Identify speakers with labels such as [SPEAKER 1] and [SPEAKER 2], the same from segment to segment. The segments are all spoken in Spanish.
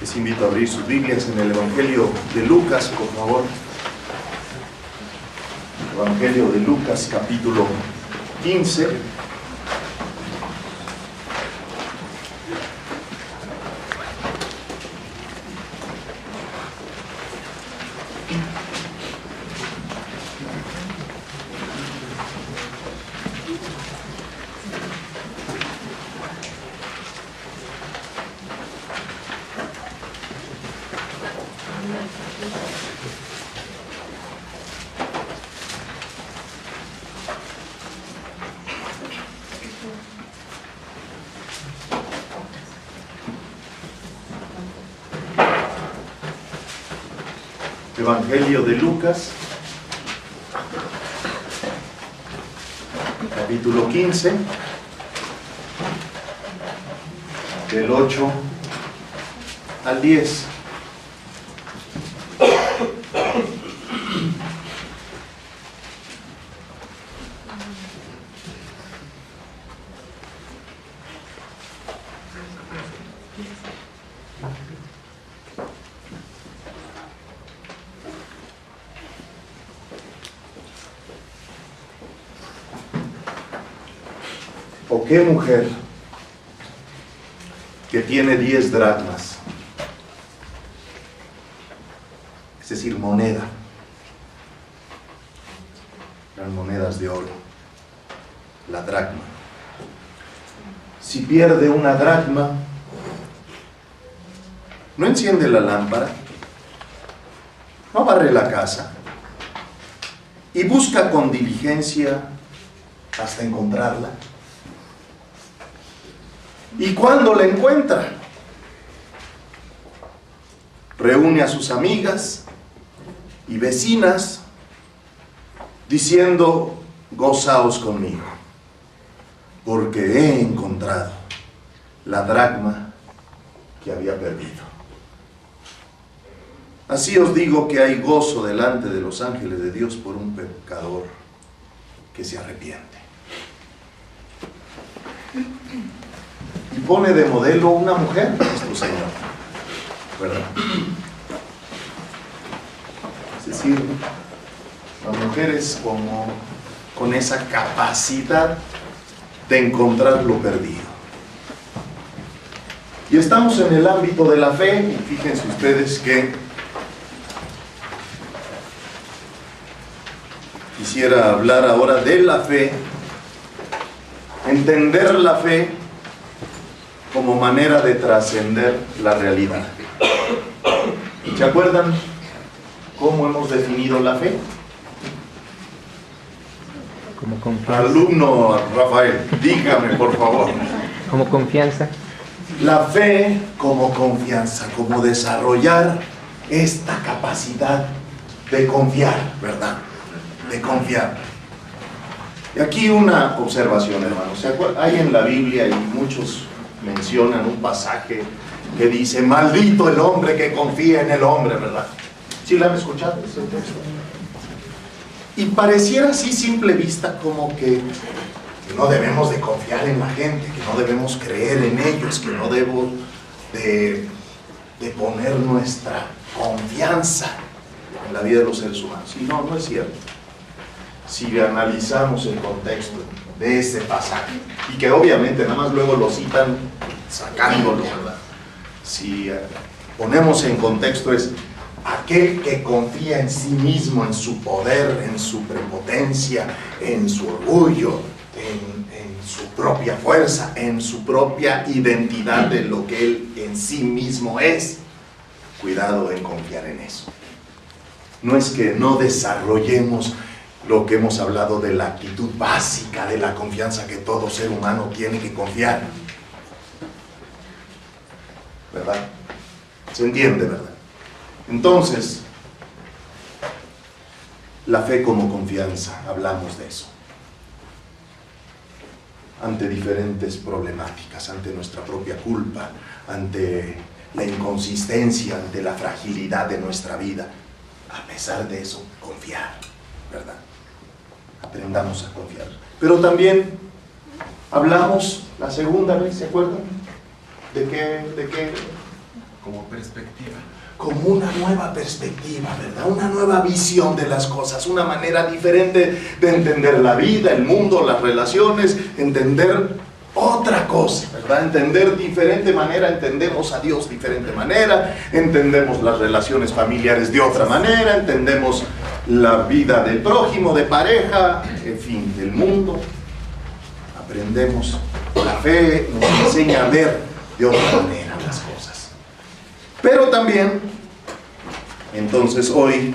[SPEAKER 1] Les invito a abrir sus Biblias en el Evangelio de Lucas, por favor. Evangelio de Lucas, capítulo 15. Evangelio de Lucas, capítulo 15, del 8 al 10. ¿O qué mujer que tiene 10 dracmas, es decir, moneda, eran monedas de oro, la dracma, si pierde una dracma, no enciende la lámpara, no barre la casa y busca con diligencia hasta encontrarla? Y cuando la encuentra, reúne a sus amigas y vecinas diciendo: gozaos conmigo, porque he encontrado la dracma que había perdido. Así os digo que hay gozo delante de los ángeles de Dios por un pecador que se arrepiente. Y pone de modelo una mujer, nuestro Señor, ¿verdad? Es decir, la mujer es como con esa capacidad de encontrar lo perdido. Y estamos en el ámbito de la fe, y fíjense ustedes que quisiera hablar ahora de la fe, entender la fe como manera de trascender la realidad. ¿Se acuerdan cómo hemos definido la fe?
[SPEAKER 2] Como confianza.
[SPEAKER 1] Alumno Rafael, dígame por favor.
[SPEAKER 2] Como confianza.
[SPEAKER 1] La fe como confianza, como desarrollar esta capacidad de confiar, ¿verdad? De confiar. Y aquí una observación, hermanos. Hay en la Biblia, y muchos mencionan un pasaje que dice: maldito el hombre que confía en el hombre, ¿verdad? ¿Sí la han escuchado ese texto? Y pareciera así, simple vista, como que no debemos de confiar en la gente, que no debemos creer en ellos, que no debemos de poner nuestra confianza en la vida de los seres humanos. Y no es cierto. Si analizamos el contexto de ese pasaje, y que obviamente nada más luego lo citan sacándolo, ¿verdad? Si ponemos en contexto, es aquel que confía en sí mismo, en su poder, en su prepotencia, en su orgullo, en su propia fuerza, en su propia identidad de lo que él en sí mismo es. Cuidado en confiar en eso. No es que no desarrollemos lo que hemos hablado de la actitud básica de la confianza que todo ser humano tiene que confiar, ¿verdad? ¿Se entiende, verdad? Entonces, la fe como confianza, hablamos de eso. Ante diferentes problemáticas, ante nuestra propia culpa, ante la inconsistencia, ante la fragilidad de nuestra vida, a pesar de eso, confiar, ¿verdad? Aprendamos a confiar. Pero también hablamos la segunda vez, ¿se acuerdan? ¿De qué
[SPEAKER 3] Como perspectiva.
[SPEAKER 1] Como una nueva perspectiva, ¿verdad? Una nueva visión de las cosas, una manera diferente de entender la vida, el mundo, las relaciones, entender otra cosa, ¿verdad? Entender diferente manera, entendemos a Dios de diferente manera, entendemos las relaciones familiares de otra manera, entendemos la vida del prójimo, de pareja, en fin, del mundo. Aprendemos, la fe nos enseña a ver de otra manera las cosas. Pero también, entonces hoy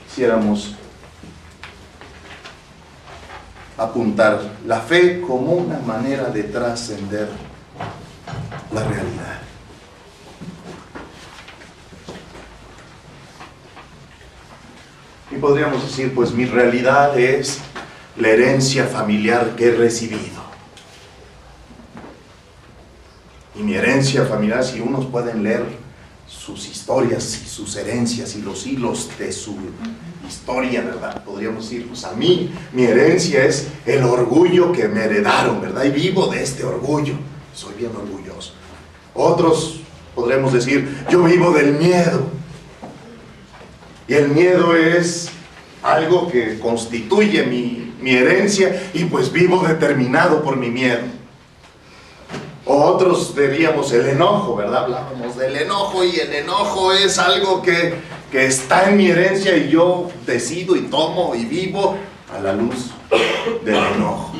[SPEAKER 1] quisiéramos apuntar la fe como una manera de trascender la realidad. Y podríamos decir, pues mi realidad es la herencia familiar que he recibido. Y mi herencia familiar, si unos pueden leer sus historias y sus herencias y los hilos de su historia, ¿verdad? Podríamos decir, pues a mí, mi herencia es el orgullo que me heredaron, ¿verdad? Y vivo de este orgullo, soy bien orgulloso. Otros podremos decir, yo vivo del miedo. Y el miedo es algo que constituye mi herencia y pues vivo determinado por mi miedo. Otros diríamos el enojo, ¿verdad? Hablábamos del enojo y el enojo es algo que está en mi herencia y yo decido y tomo y vivo a la luz del enojo.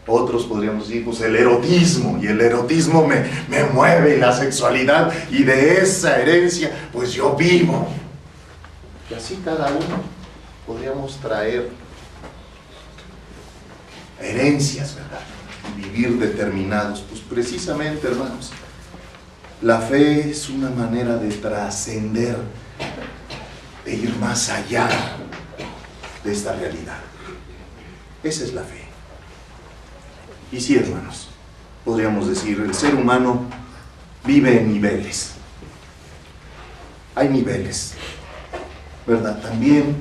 [SPEAKER 1] Otros podríamos decir, pues el erotismo, y el erotismo me mueve, y la sexualidad, y de esa herencia, pues yo vivo. Y así cada uno podríamos traer herencias, ¿verdad? Y vivir determinados. Pues precisamente, hermanos, la fe es una manera de trascender, de ir más allá de esta realidad. Esa es la fe. Y sí, hermanos, podríamos decir, el ser humano vive en niveles. Hay niveles, ¿verdad? También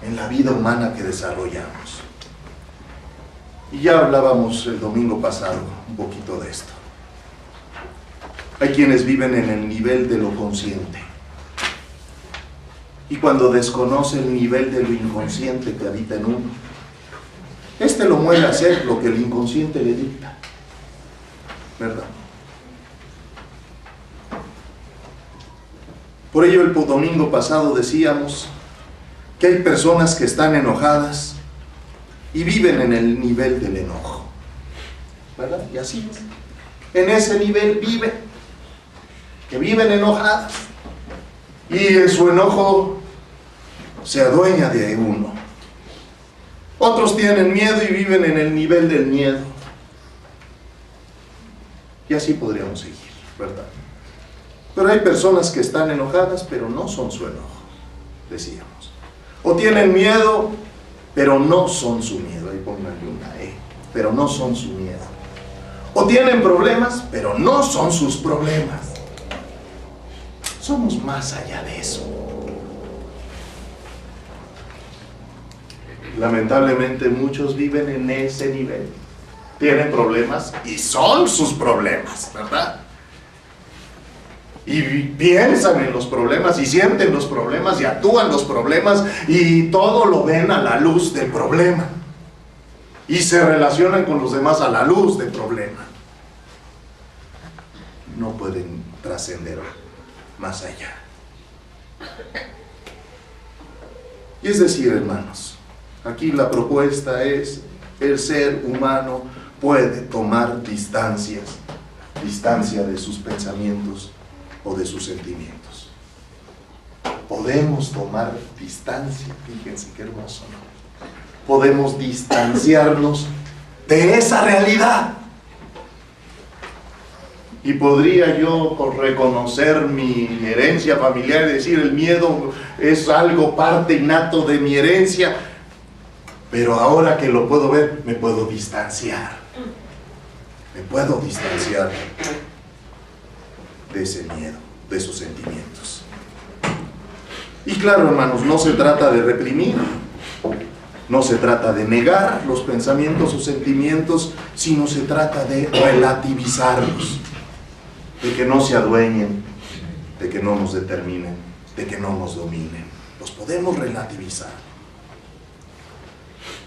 [SPEAKER 1] en la vida humana que desarrollamos. Y ya hablábamos el domingo pasado un poquito de esto. Hay quienes viven en el nivel de lo consciente. Y cuando desconoce el nivel de lo inconsciente que habita en uno, este lo mueve a hacer lo que el inconsciente le dicta, ¿verdad? Por ello el domingo pasado decíamos que hay personas que están enojadas y viven en el nivel del enojo, ¿verdad? Y así es. En ese nivel viven, que viven enojadas, y su enojo se adueña de uno. Otros tienen miedo y viven en el nivel del miedo. Y así podríamos seguir, ¿verdad? Pero hay personas que están enojadas, pero no son su enojo, decíamos. O tienen miedo, pero no son su miedo. Ahí pónganle una E. Pero no son su miedo. O tienen problemas, pero no son sus problemas. Somos más allá de eso. Lamentablemente muchos viven en ese nivel. Tienen problemas y son sus problemas, ¿verdad? Y piensan en los problemas y sienten los problemas y actúan los problemas y todo lo ven a la luz del problema. Y se relacionan con los demás a la luz del problema. No pueden trascender más allá. Y es decir, hermanos, aquí la propuesta es, el ser humano puede tomar distancia de sus pensamientos o de sus sentimientos. Podemos tomar distancia, fíjense qué hermoso, ¿no? Podemos distanciarnos de esa realidad. Y podría yo reconocer mi herencia familiar y decir, el miedo es algo parte innato de mi herencia, pero ahora que lo puedo ver, me puedo distanciar. Me puedo distanciar de ese miedo, de esos sentimientos. Y claro, hermanos, no se trata de reprimir, no se trata de negar los pensamientos o sentimientos, sino se trata de relativizarlos. de que no se adueñen, de que no nos determinen, de que no nos dominen. Los podemos relativizar.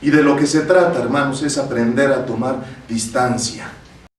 [SPEAKER 1] Y de lo que se trata, hermanos, es aprender a tomar distancia